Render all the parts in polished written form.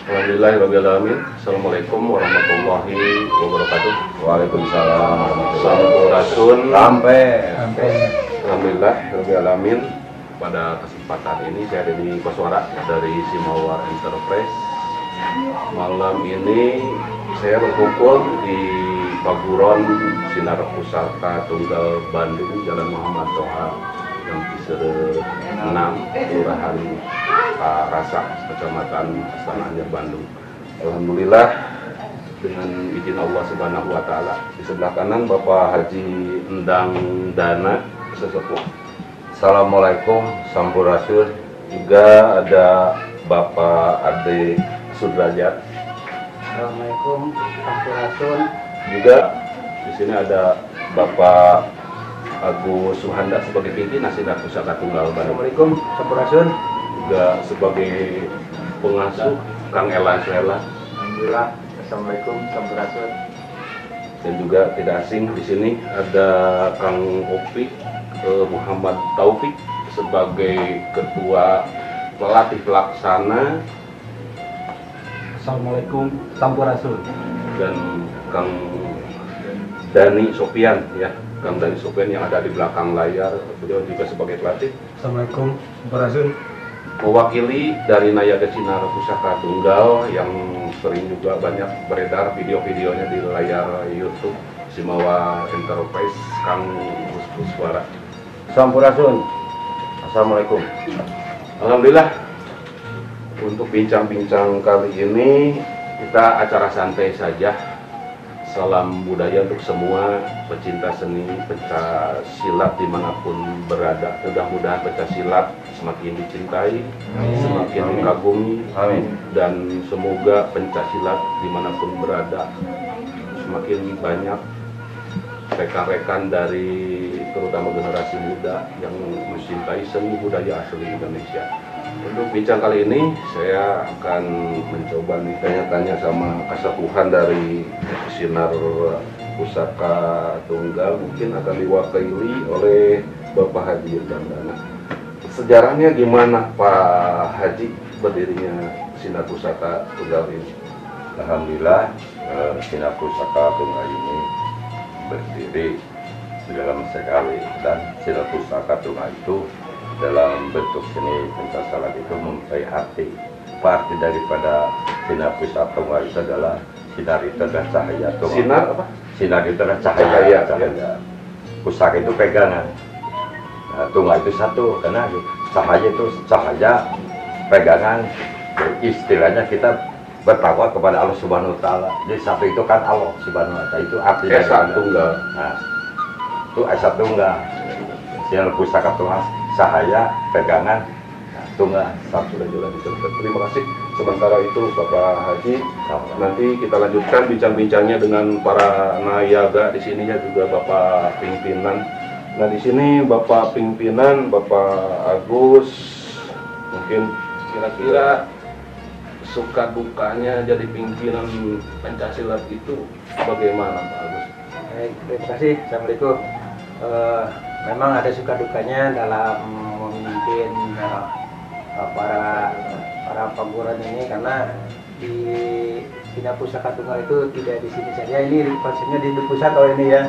Alhamdulillahirrahmanirrahim. Assalamualaikum warahmatullahi wabarakatuh. Waalaikumsalam warahmatullahi Sampurasun. Sampai. Alhamdulillahirrahmanirrahim. Pada kesempatan ini saya Deddy Koswara dari Simawar Enterprise. Malam ini saya berkumpul di Paguron Sinar Pusaka Tunggal Bandung, Jalan Muhammad Toha, yang Kisere 6, Kelurahan Rasa, Kecamatan Astana Anyar, Bandung. Alhamdulillah dengan izin Allah Subhanahu wa taala, di sebelah kanan Bapak Haji Endang Dana Sesepuh. Assalamualaikum Sampurasun. Juga ada Bapak Ade Sudrajat. Assalamualaikum Sampurasun. Juga di sini ada Bapak Agus Suhanda sebagai pimpinan Sinar Pusaka Tunggal Bandung. Assalamualaikum Sampurasun. Juga sebagai pengasuh Kang Elan Suela. Alhamdulillah. Assalamualaikum Sampurasun. Dan juga tidak asing di sini ada Kang Opi Muhammad Taufik sebagai ketua pelatih pelaksana. Assalamualaikum Sampurasun. Dan Kang Dani Sopian, ya, Kang Dani Sopian yang ada di belakang layar, beliau juga sebagai pelatih. Assalamualaikum Sampurasun. Mewakili dari Nayaga Sinar Pusaka Tunggal yang sering juga banyak beredar video-videonya di layar YouTube Simawar Enterprise, Kang Koswara. Sampurasun. Assalamualaikum. Alhamdulillah, untuk bincang-bincang kali ini kita acara santai saja. Salam budaya untuk semua pecinta seni, pencak silat dimanapun berada. Mudah-mudahan pencak silat semakin dicintai, semakin dikagumi, dan semoga pencak silat dimanapun berada semakin banyak rekan-rekan dari terutama generasi muda yang mencintai seni budaya asli Indonesia. Untuk bincang kali ini saya akan mencoba nih tanya-tanya sama kasepuhan dari Sinar Pusaka Tunggal, mungkin akan diwakili oleh Bapak Haji Endang Dana. Sejarahnya gimana Pak Haji berdirinya Sinar Pusaka Tunggal ini? Alhamdulillah, Sinar Pusaka Tunggal ini berdiri dalam sekali, dan Sinar Pusaka Tunggal itu dalam bentuk seni pencaksilat itu mempunyai arti. Arti daripada Sinar Pusaka Tunggal itu adalah sinar itu adalah cahaya. Sinar apa? Sinar itu adalah cahaya. Pusaka itu pegangan. Nah, tunggal itu satu, karena cahaya itu cahaya, pegangan. Istilahnya kita bertakwa kepada Allah Subhanahu wa taala. Jadi satu itu kan Allah Subhanahu wa taala, itu arti dari Tunggal. Nah, itu Esa Tunggal. Sinar Pusaka Tunggal, cahaya, pegangan, tunggal. Sudah jelas dijelaskan. Terima kasih. Sementara itu Bapak Haji, nanti kita lanjutkan bincang-bincangnya dengan para nayaga di sininya, juga Bapak pimpinan. Nah, di sini Bapak pimpinan, Bapak Agus, mungkin kira-kira suka dukanya jadi pimpinan pencaksilat itu bagaimana Pak Agus? Baik, terima kasih. Assalamualaikum. Memang ada suka dukanya dalam memimpin para paguran ini, karena di Sinar Pusaka Tunggal itu tidak di sini saja. Ini konsepnya di pusat ini ya.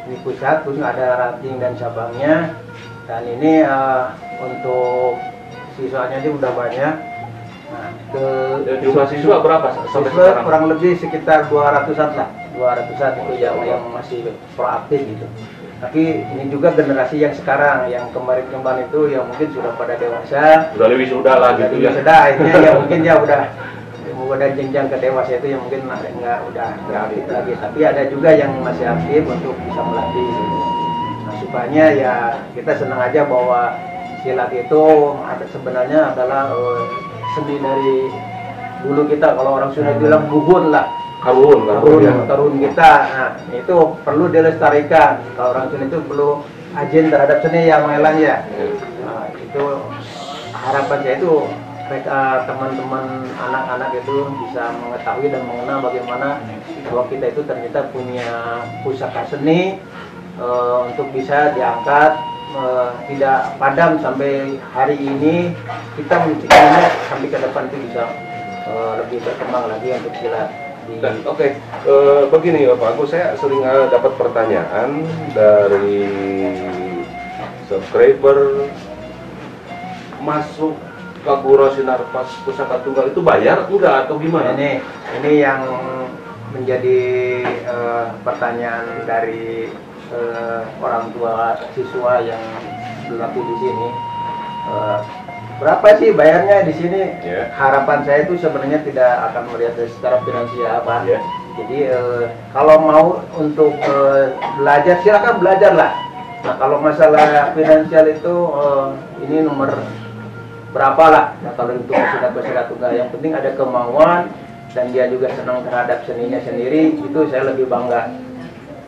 Ini pusat, terus ada ranting dan cabangnya. Dan ini untuk siswanya ini udah banyak. Nah, jumlah siswa berapa sampai siswa sekarang? kurang lebih sekitar 200-an lah. 200-an itu yang masih proaktif gitu. Tapi ini juga generasi yang sekarang, yang kemarin-kemarin itu yang mungkin sudah pada dewasa, Udah lebih sudah lah gitu ya. Sudah, ini ya mungkin ya udah jenjang ke dewasa itu yang mungkin nggak aktif lagi. Tapi ada juga yang masih aktif untuk bisa melatih. Nah, supaya ya kita senang aja bahwa silat itu sebenarnya adalah seni dari dulu kita. Kalau orang Sunda bilang buhun lah. Karun kita. Nah, itu perlu dilestarikan. Kalau orang Sunda itu perlu ajin terhadap seni yang Elan ya. Nah, itu harapan saya itu mereka teman-teman anak-anak itu bisa mengetahui dan mengenal bagaimana bahwa kita itu ternyata punya pusaka seni untuk bisa diangkat, tidak padam sampai hari ini, kita menciptakannya sampai ke depan itu bisa lebih berkembang lagi untuk silat di Dan oke, begini Bapak Agus, saya sering dapat pertanyaan dari subscriber, masuk ke Guru Sinar Pusaka Tunggal itu bayar enggak atau gimana? ini yang menjadi pertanyaan dari orang tua siswa yang berlatih di sini. Berapa sih bayarnya di sini? Yeah. Harapan saya itu sebenarnya tidak akan melihat dari secara finansial, Pak. Yeah. Jadi kalau mau untuk belajar, silakan belajar lah. Nah, kalau masalah finansial itu ini nomor berapa lah. Nah, kalau untuk silat tunggal, yang penting ada kemauan dan dia juga senang terhadap seninya sendiri, itu saya lebih bangga.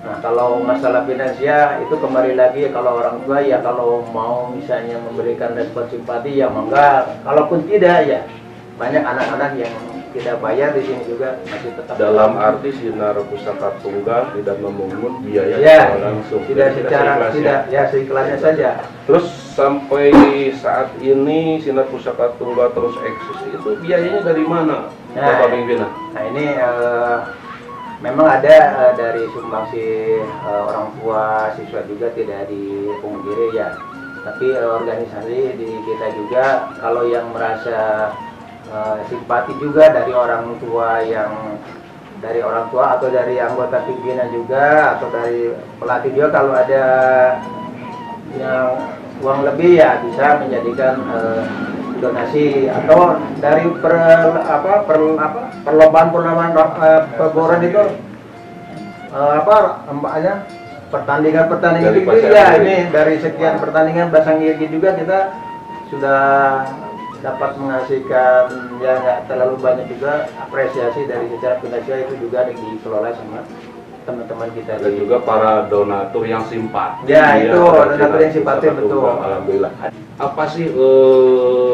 Nah, kalau masalah finansial itu kembali lagi kalau orang tua ya, kalau mau misalnya memberikan respon simpati ya mangga. Kalaupun tidak ya banyak anak-anak yang tidak bayar di sini juga masih tetap. Dalam arti Sinar Pusaka Tunggal tidak memungut biaya ya, langsung. tidak secara tidak ya seikhlasnya saja. Terus sampai saat ini Sinar Pusaka Tunggal terus eksis, itu biayanya dari mana, Bapak pimpinan? Nah ini memang ada dari sumbangsi orang tua siswa juga, tidak dipungkiri ya. Tapi organisasi di kita juga kalau yang merasa simpati juga dari orang tua atau dari anggota pimpinan juga atau dari pelatih juga, kalau ada yang uang lebih ya bisa menjadikan donasi, atau dari perlombaan perboran itu pertandingan itu ya, ini dari sekian pertandingan Basang Gigi juga kita sudah dapat menghasilkan ya nggak terlalu banyak juga apresiasi dari secara finansial, itu juga dikelola sama teman-teman kita dan juga para donatur yang simpati. Ya itu donatur yang simpati, betul. Alhamdulillah. Apa sih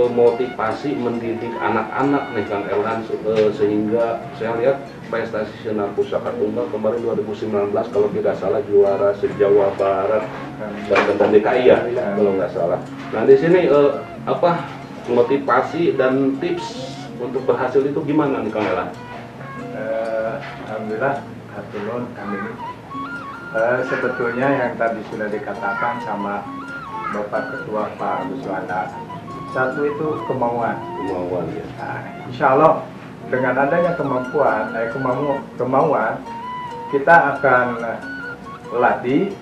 motivasi mendidik anak-anak nih Kang Elhan sehingga saya lihat prestasi Sinar Pusaka Tunggal kemarin 2019 kalau tidak salah juara se-Jawa Barat dan DKI ya kalau nggak salah. Nah di sini apa motivasi dan tips untuk berhasil itu gimana nih Kang Elhan? Alhamdulillah. Hatunun kami sebetulnya yang tadi sudah dikatakan sama Bapak Ketua Pak Agus Wanda, satu itu kemauan ya. Nah, insya Allah dengan adanya kemauan kita akan latih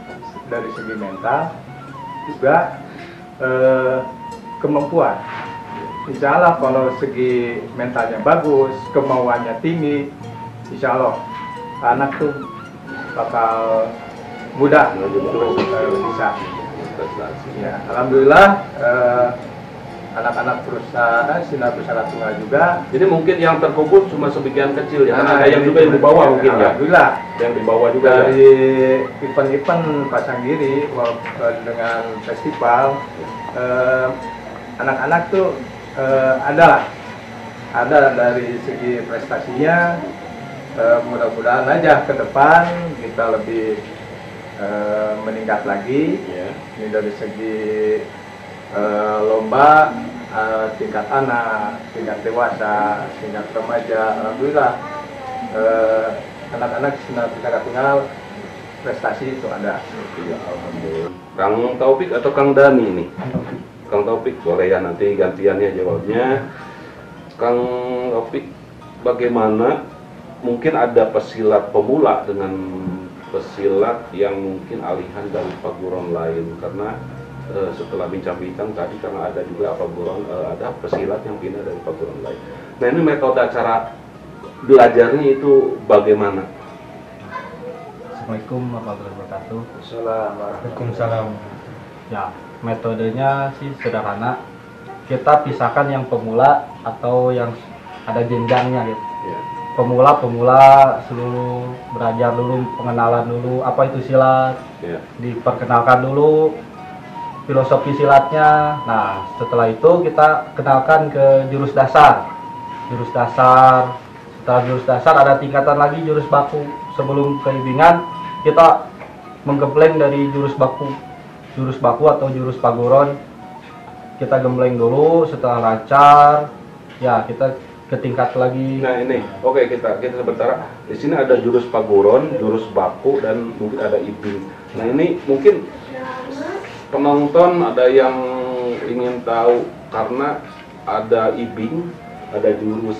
dari segi mental juga kemampuan. Insya Allah kalau segi mentalnya bagus, kemauannya tinggi, insya Allah anak tuh bakal mudah untuk bisa. Ya, alhamdulillah anak-anak perusahaan Sinar Pusaka Tunggal juga. Jadi mungkin yang terkubur cuma sebagian kecil ya, karena ada yang juga yang dibawa mungkin ya. Alhamdulillah. Yang dibawa juga dari event-event Pasanggiri dengan festival, anak-anak tuh ada dari segi prestasinya. Mudah-mudahan aja ke depan kita lebih meningkat lagi. Ini dari segi lomba tingkat anak, tingkat dewasa, tingkat remaja. Alhamdulillah anak-anak Sinar Pusaka Tunggal prestasi itu ada. Ya, alhamdulillah. Kang Taufik atau Kang Dani nih? Kang Taufik boleh ya, nanti gantiannya jawabnya. Kang Taufik, bagaimana mungkin ada pesilat pemula dengan pesilat yang mungkin alihan dari paguron lain, karena setelah bincang-bincang tadi karena ada juga paguron ada pesilat yang pindah dari paguron lain. Nah ini metode cara belajarnya itu bagaimana? Assalamualaikum warahmatullahi wabarakatuh. Waalaikumsalam. Ya, metodenya sih sederhana. Kita pisahkan yang pemula atau yang ada jenjangnya gitu. Ya. Pemula seluruh belajar dulu, pengenalan dulu apa itu silat, diperkenalkan dulu filosofi silatnya. Nah setelah itu kita kenalkan ke jurus dasar. Setelah jurus dasar ada tingkatan lagi jurus baku. Sebelum keibingan kita menggembleng dari jurus baku atau jurus paguron. Kita gembleng dulu, setelah lancar ya kita ke tingkat lagi. Nah ini, oke kita sebentar. Di sini ada jurus paguron, jurus baku, dan mungkin ada ibing. Nah ini mungkin penonton ada yang ingin tahu karena ada ibing, ada jurus.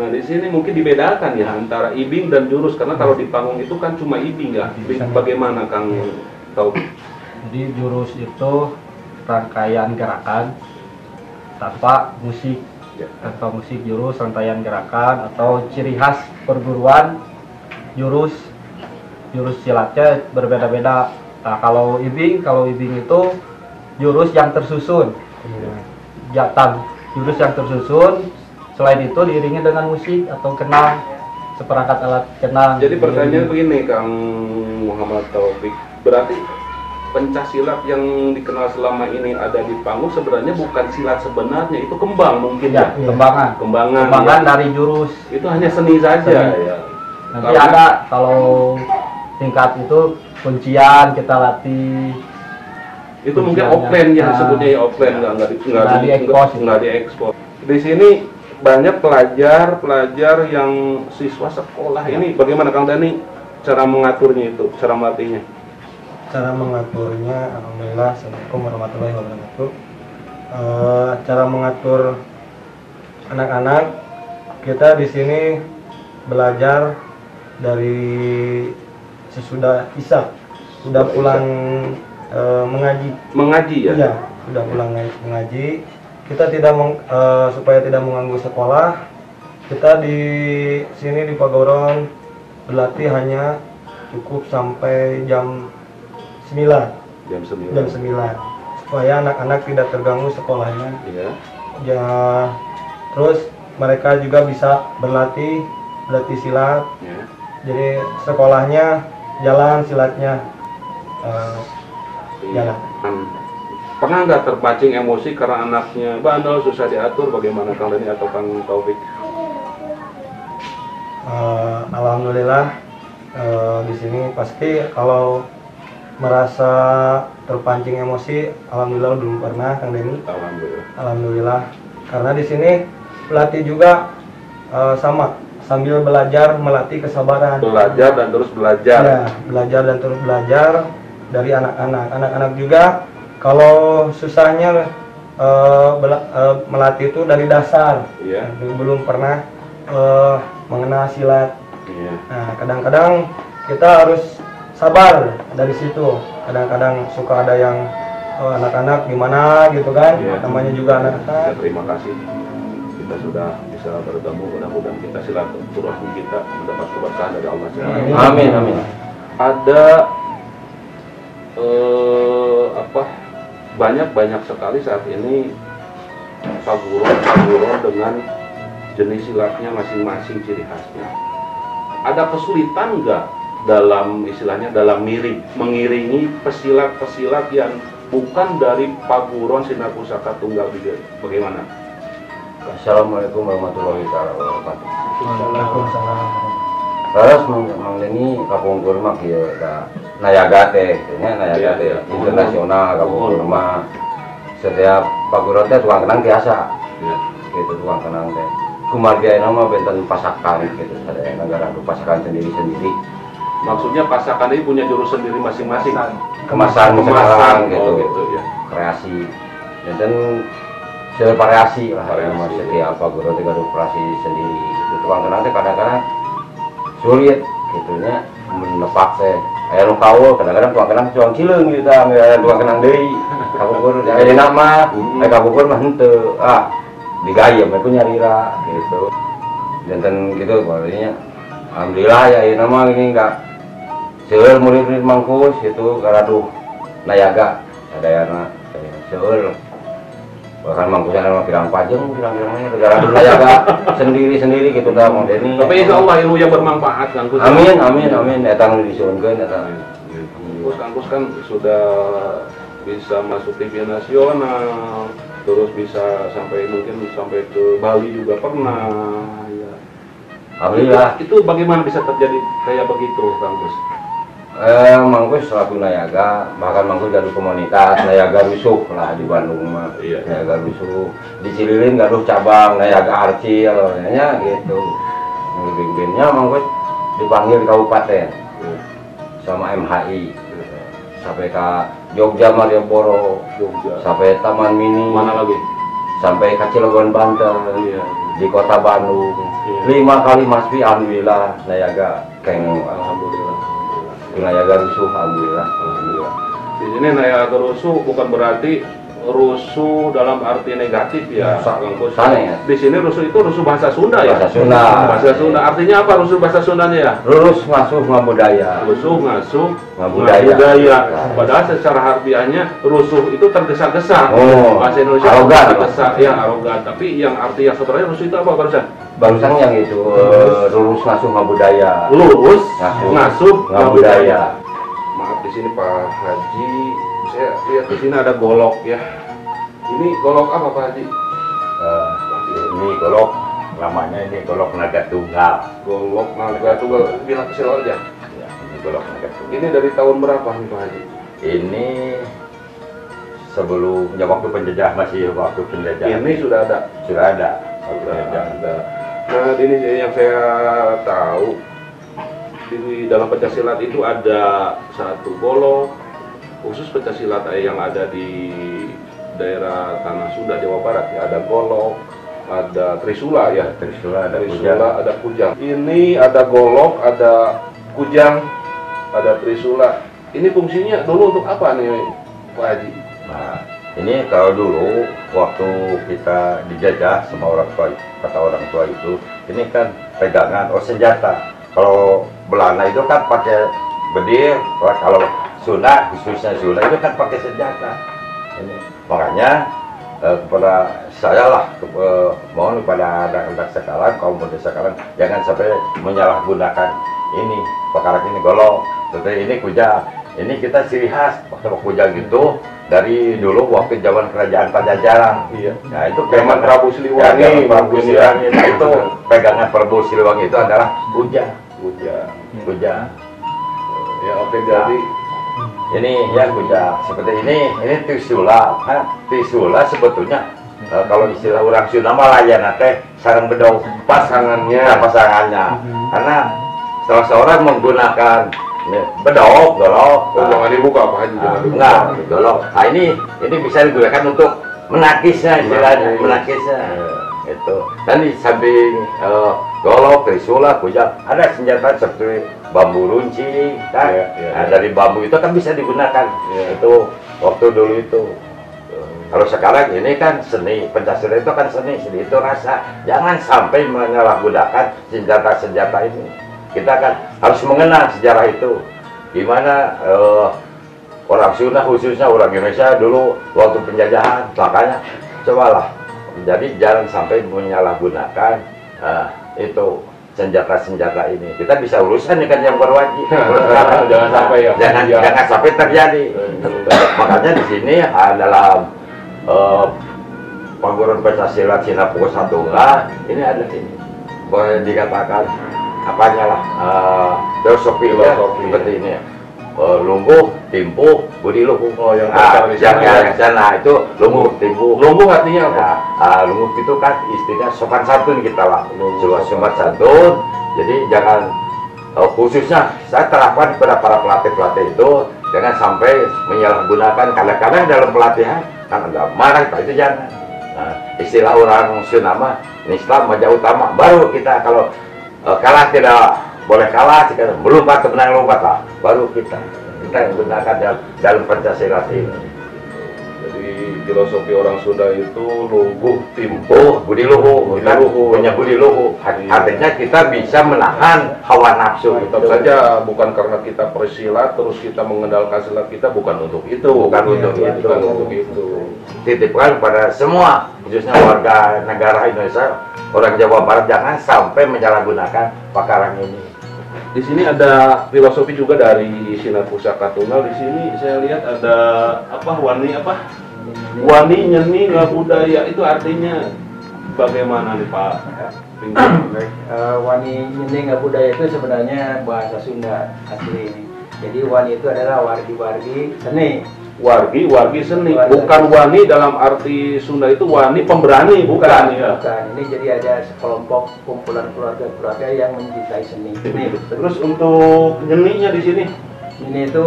Nah di sini mungkin dibedakan ya antara ibing dan jurus karena kalau di panggung itu kan cuma ibing ya. Bagaimana Kang Taufik? Jadi jurus itu rangkaian gerakan tanpa musik. Tanpa musik jurus rangkaian gerakan atau ciri khas perguruan jurus silatnya berbeda-beda. Nah kalau ibing itu jurus yang tersusun, jurus yang tersusun. Selain itu diiringi dengan musik atau kenang, seperangkat alat kenang. Jadi pertanyaan begini Kang Muhammad Taufik, berarti pencaksilat yang dikenal selama ini ada di panggung sebenarnya bukan silat sebenarnya, itu kembang mungkin ya? Kembangan dari jurus. Itu hanya seni saja ya. Nanti ada kalau tingkat itu kuncian kita latih. Itu mungkin offline ya, sebutnya ya offline, nggak diekspos. Di sini banyak pelajar yang siswa sekolah ini. Bagaimana Kang Dani cara mengaturnya itu, cara melatihnya? Cara mengaturnya, alhamdulillah, assalamualaikum warahmatullahi wabarakatuh. Cara mengatur anak-anak, kita di sini belajar dari sesudah isya, sudah pulang mengaji ya? Iya, sudah pulang mengaji. Kita tidak supaya tidak mengganggu sekolah, kita di sini di Pagoron berlatih hanya cukup sampai jam 9 supaya anak-anak tidak terganggu sekolahnya. Iya. Ya, terus mereka juga bisa berlatih silat. Ya. Jadi sekolahnya jalan, silatnya jalan. Pernah nggak terpancing emosi karena anaknya bandel, susah diatur? Bagaimana Kang Dani atau Kang Taufik? Alhamdulillah di sini pasti kalau merasa terpancing emosi, alhamdulillah belum pernah Kang Deni. Alhamdulillah. Karena di sini pelatih juga sama, sambil belajar melatih kesabaran. Belajar dan terus belajar. Ya, belajar dan terus belajar dari anak-anak. Anak-anak juga kalau susahnya melatih itu dari dasar. Iya. Belum pernah mengenal silat. Iya. Nah, kadang-kadang kita harus sabar dari situ. Kadang-kadang suka ada yang anak-anak gimana gitu kan, Iya. namanya juga anak-anak. Ya, terima kasih kita sudah bisa bertemu, mudah-mudahan kita silaturahmi kita mendapat keberkahan dari Allah SWT. Amin, amin. Ada banyak sekali saat ini paguron dengan jenis silatnya masing-masing, ciri khasnya. Ada kesulitan nggak dalam istilahnya dalam mengiringi pesilat-pesilat yang bukan dari paguron Sinar Pusaka Tunggal Biga? Bagaimana? Assalamualaikum warahmatullahi wabarakatuh. Waalaikumsalam. Terus Mang Deni kapungkur mah kieu da nayaga teh, nayaga teh internasional kapungkur mah. Setiap paguron teh tukang kenang biasa. Ya. Gitu tukang kenang teh. Kumargaina mah benten pasakan gitu, ada negara pasakan sendiri-sendiri. Maksudnya pasakan ini punya jurus sendiri masing-masing. Kemasan sekarang gitu, gitu ya. kreasi. Dan variasi lah, Variasi. setiap paguron teh ada operasi sendiri. Gitu. Tukang kenang teh kadang-kadang sulit gitunya menepak teh. Aya nu kaul kadang-kadang tukang kenang cuang cileung gitu tah, tukang kenang deui. Kapungkur aya nama, aya kapungkur mah henteu. Digayem itu nyarira gitu. Dan gitu pokoknya alhamdulillah ya ini nama ini enggak seueur murid-murid mangkus gitu garaduh nayaga ada yana seueur bahkan mangkusnya nama pirang pirang-pirangnya garaduh nayaga sendiri-sendiri gitu dah Mang Deni. Tapi insya Allah ilmu yang bermanfaat Kang Kus. Amin eta nu disuunkeun eta. Kang Kus kan sudah bisa masuk TV nasional, terus bisa mungkin sampai ke Bali juga pernah ya. Alhamdulillah. Itu bagaimana bisa terjadi kayak begitu Kang Kus? Mangkus selaku Nayaga, bahkan Mangkus gaduh komunitas Nayaga Rusuh lah di Bandung mah. Iya. Nayaga Rusuh. Di Cililin gaduh cabang Nayaga Arcil, namanya gitu. Pimpinnya Mangkus dipanggil kabupaten sama MHI. Sampai ke Jogja Malioboro, sampai Taman Mini. Mana lagi? Sampai ke Cilegon Banten. Iya. Di kota Bandung. Iya. 5 kali Masfi alhamdulillah Nayaga keng Alhamdulillah. Nayaga Rusuh alhamdulillah. Alhamdulillah. Di sini Nayaga rusuh bukan berarti rusuh dalam arti negatif ya, Kang Kus. Sana ya. Di sini rusuh itu rusuh bahasa Sunda ya. Bahasa Sunda. Bahasa Sunda. Artinya apa rusuh bahasa Sundanya ya? Lurus masuk ngabudaya. Rusuh ngasuh Ngabudaya. ngabudaya. Padahal secara harfiahnya rusuh itu tergesa-gesa. Oh, Bahasa Indonesia arogan. tergesa, ya arogan. Tapi yang arti yang sebenarnya rusuh itu apa barusan? Barusan yang itu lurus masuk ngabudaya. Lurus Ngasuh. ngasuh Ngabudaya. Maaf di sini Pak Haji, saya lihat di sini ada golok ya. Ini golok apa Pak Haji? Ini golok namanya ini golok naga tunggal. Golok naga tunggal, bilang kecil aja. Ya, ini golok naga tunggal. Ini dari tahun berapa nih Pak Haji? Ini sebelumnya waktu penjajah masih waktu penjajah. Ini sudah ada. Sudah ada. Sudah ada. Nah ini yang saya tahu di dalam pencaksilat itu ada satu golok khusus pencaksilat yang ada di daerah Tanah Sunda Jawa Barat ya, ada golok, ada trisula ya, Trisula ada trisula, kujang. ada kujang. Ini ada golok, ada kujang, ada trisula. Ini fungsinya dulu untuk apa nih Pak Haji? Nah, ini kalau dulu waktu kita dijajah sama orang tua, kata orang tua itu, ini kan pegangan senjata. Kalau Belanda itu kan pakai bedir, kalau Sunda khususnya Sunda itu kan pakai senjata. Ini makanya kepada saya lah mohon kepada anak-anak sekarang, kaum muda sekarang jangan sampai menyalahgunakan ini perkara ini golok, seperti ini kujang. Ini kita ciri khas waktu kujang itu dari dulu waktu zaman kerajaan Pajajaran. Iya. Nah itu Zaman Prabu Siliwangi. Ya, Prabu Siliwangi. Nah, itu pegangan Prabu Siliwangi itu adalah kujang. Kujang. Kujang. Ya oke, jadi Ini ya kujang. Seperti ini trisula. Trisula sebetulnya kalau istilah orang Sunda mah layana teh sareng bedog pasangannya. Karena setelah seorang menggunakan bedog, golok. oh, jangan dibuka Pak Haji, jangan dibuka. Enggak, golok. Nah ini bisa digunakan untuk menakisnya istilahnya, menakisnya. Itu. Dan di samping golok, trisula, kujang ada senjata seperti bambu runcing, kan? Nah, dari bambu itu kan bisa digunakan. Itu waktu dulu itu. Kalau sekarang ini kan seni, pencaksilat itu kan seni itu rasa. Jangan sampai menyalahgunakan senjata-senjata ini. Kita kan harus mengenal sejarah itu. Gimana orang Sunda khususnya orang Indonesia dulu waktu penjajahan, makanya cobalah. Jadi jangan sampai menyalahgunakan itu senjata-senjata ini. Kita bisa urusan dengan yang berwajib. Jangan sampai ya. Jangan sampai terjadi. Makanya di sini dalam perguruan pencaksilat Cina Pukul Satunggal ini ada ini boleh dikatakan apanya lah filosofi seperti ini ya. Lungguh, timpuh, budi luhuh. Oh, yang sana itu lungguh, timpuh. Lungguh artinya apa? Ya, lungguh itu kan istilahnya sopan santun kita lah. Sopan santun. Jadi jangan khususnya saya terapkan kepada para pelatih-pelatih itu jangan sampai menyalahgunakan. Kadang-kadang dalam pelatihan kan ada marah, itu jangan. Nah, istilah orang Sunda mah Islam wajah utama. Baru kita kalau kalah tidak boleh kalah, jika melompat kemenangan lompat lah, baru kita gunakan dalam Pancasila ini. Jadi filosofi orang Sunda itu lungguh, timpuh, budi luhuh, punya budi luhuh. Artinya kita bisa menahan hawa nafsu. Tetap saja bukan karena kita persilat terus kita mengendalikan silat kita, bukan untuk itu. Bukan untuk itu. Titipkan pada semua, khususnya warga negara Indonesia, orang Jawa Barat jangan sampai menyalahgunakan perkara ini. Di sini ada filosofi juga dari Sinar Pusaka Tunggal. Di sini saya lihat ada wani nyeni nggak budaya, itu artinya bagaimana nih Pak? Wani nyeni nggak budaya itu sebenarnya bahasa Sunda asli. Jadi wani itu adalah wargi-wargi seni. Wargi seni, Wargi. bukan wani dalam arti Sunda itu wani pemberani, bukan ya. Bukan. Ini jadi ada sekelompok kumpulan keluarga-keluarga yang mencintai seni. Terus untuk nyeninya di sini, Ini itu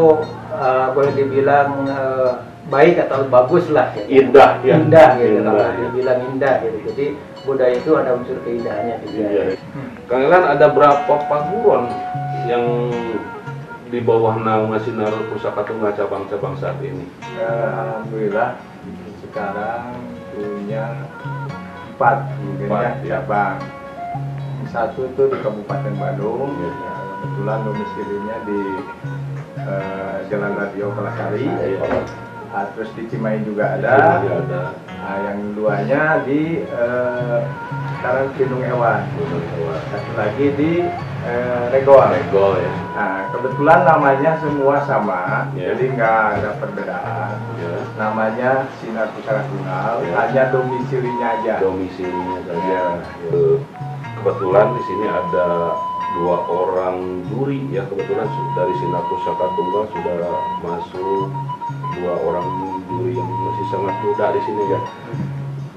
boleh dibilang baik atau bagus lah. Gitu. indah ya. Indah gitu. Indah, Kalau ya. dibilang indah gitu. Jadi budaya itu ada unsur keindahannya juga. Iya. Kang Elan, ada berapa paguron yang di bawah naungan Sinar Pusaka Tunggal cabang-cabang saat ini? Alhamdulillah sekarang punya 4 mungkin ya cabang. Satu itu di Kabupaten Bandung, ya, kebetulan domisilinya di Jalan Radio Kelasari. Terus di Cimahi juga ada. Nah, yang duanya di sekarang Gunung Ewan. Satu lagi di Regol. Regol ya. Nah, kebetulan namanya semua sama, Ya. jadi nggak ada perbedaan. Ya. Namanya Sinar Pusaka Tunggal, Ya. hanya domisilinya aja. Domisilinya saja. Kebetulan di sini ada 2 orang juri ya, kebetulan dari Sinar Pusaka Tunggal sudah masuk 2 orang juri yang masih sangat muda di sini ya.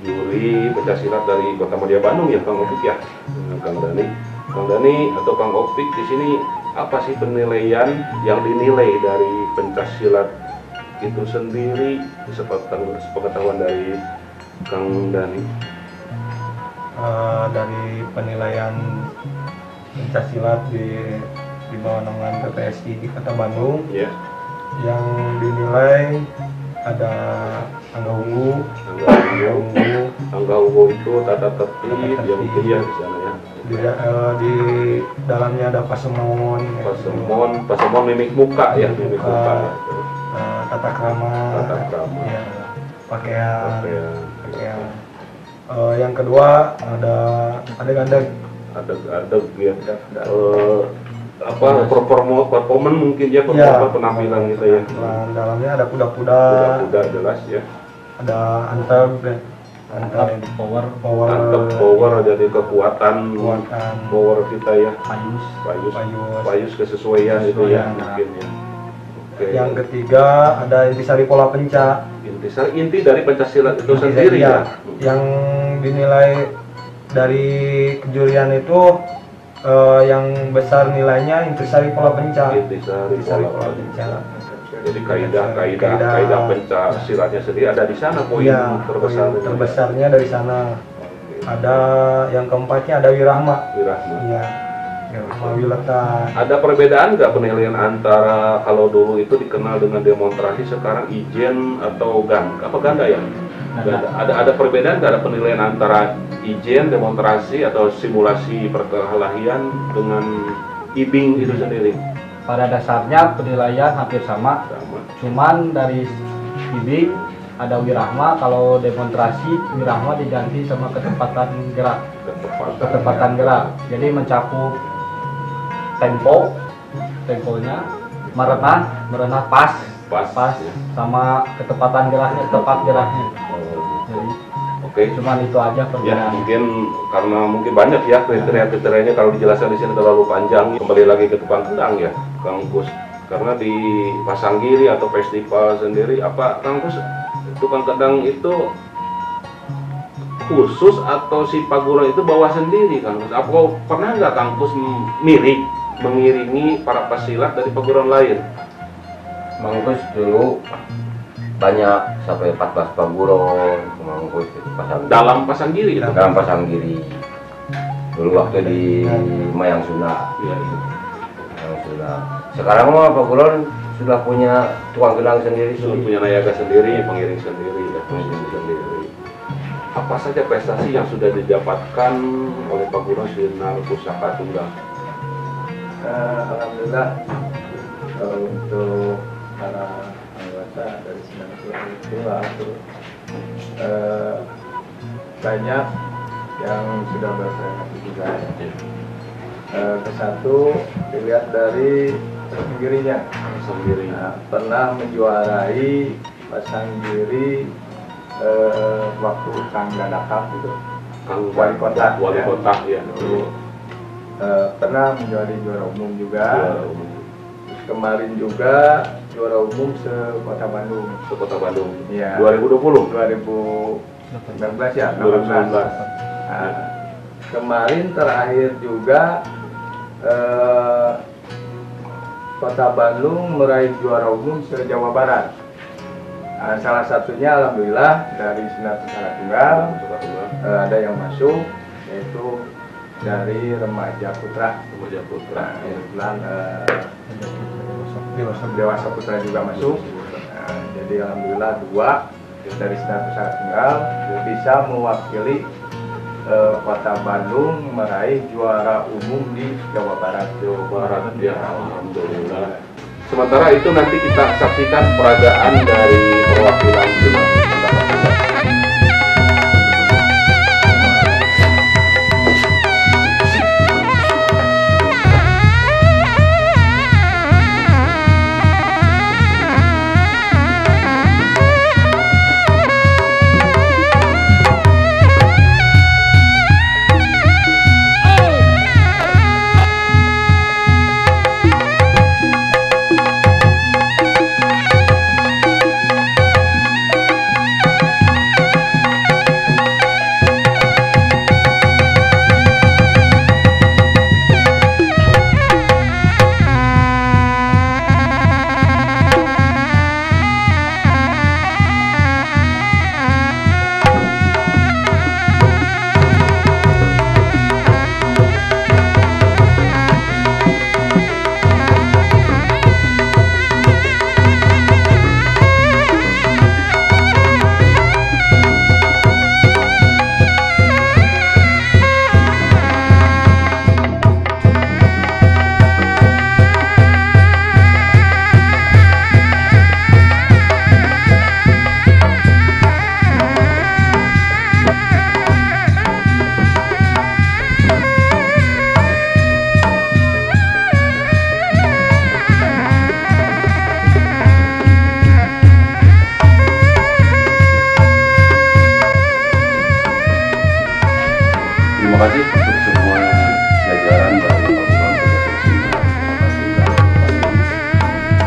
Juri pencaksilat dari Kota Madia Bandung ya, Kang Opik ya. Kang Dani atau Kang Opik, di sini apa sih penilaian yang dinilai dari pencaksilat itu sendiri, sepengetahuan dari Kang Dani? Dari penilaian pencaksilat di bawah naungan PPSI di Kota Bandung, Ya. yang dinilai ada Angga Ungu, Angga Ungu itu tata tertib yang mungkin ya di sana ya. di dalamnya ada Pasemon, Pasemon mimik muka ya, mimik muka. Ya. tata krama, ya, pakaian. Yang kedua ada ganda Ada ya. Performan mungkin ya, penampilan gitu ya. Dalamnya ada kuda-kuda Jelas ya. ada antep power jadi kekuatan power kita ya. Payus kesesuaian itu ya mungkin ya. Oke. Yang ketiga ada intisari pola penca. Inti dari pencaksilat itu sendiri ya. Yang dinilai dari kejurian itu yang besar nilainya intisari pola penca. Intisari pola penca. Jadi kaidah pencaksilatnya sendiri ada di sana, poin terbesarnya dari sana. Ada yang keempatnya ada wirahma. Iya. Ada perbedaan nggak penilaian antara kalau dulu itu dikenal dengan demonstrasi, sekarang ijen atau ganda ya? Ada perbedaan nggak, ada penilaian antara ijen, demonstrasi atau simulasi perkelahian dengan ibing itu sendiri? Pada dasarnya penilaian hampir sama. Cuman dari ibing ada wirahma, kalau demonstrasi wirahma diganti sama ketepatan gerak. Jadi mencakup temponya merenah pas ya. Sama ketepatan geraknya, tepat geraknya. Jadi oke, cuman itu aja ya. perbedaan. Mungkin banyak ya kriteria-kriterianya, kalau dijelaskan di sini terlalu panjang. Kembali lagi ke tukang kendang ya, Kang Kus. Karena di Pasanggiri atau festival sendiri, apa Kang Kus, tukang kendang itu khusus atau si paguron itu bawa sendiri, Kang Kus? Apa pernah nggak Kang Kus mengiringi para pesilat dari paguron lain? Mangkus dulu banyak sampai 14 paguron Mangkus itu Dalam Pasanggiri itu? Dalam Pasanggiri. Dulu waktu di Mayang Sunda. Iya. Mayang Sunda. Sekarang mah paguron sudah punya tukang kendang sendiri, Sudah punya nayaga sendiri, pengiring sendiri, ya, sendiri. Apa saja prestasi yang sudah didapatkan oleh paguron Sinar Pusaka Tunggal? Alhamdulillah untuk para anggota dari Sinar Pusaka Tunggal banyak yang sudah berprestasi juga ya. Kesatu dilihat dari Pasanggirinya. Nah, pernah menjuarai Pasanggiri waktu Kang Dadakap itu, wali kota ya. Pernah menjadi juara umum juga. Kemarin juga juara umum se-Kota Bandung. Kota Bandung. Iya. 2020. 2019 ya. 2019. Nah, kemarin terakhir juga Kota Bandung meraih juara umum se-Jawa Barat. Nah, salah satunya alhamdulillah dari Sinar Pusaka Tunggal ada yang masuk, yaitu dari Remaja Putra. Remaja Putra. Kebetulan Dewasa Putra juga masuk. Nah, jadi alhamdulillah 2 dari Sinar Pusaka Tunggal bisa mewakili Kota Bandung meraih juara umum di Jawa Barat. Ya, alhamdulillah. Sementara itu nanti kita saksikan peragaan dari perwakilan Sinar Pusaka Tunggal. Terima kasih untuk semua jajaran dari Pasukan Tugas Sosial.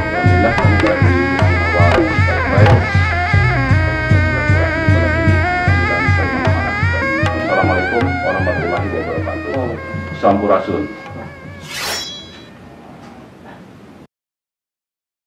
Alhamdulillah kami berada di awal baik. Assalamualaikum warahmatullahi wabarakatuh. Sampurasun.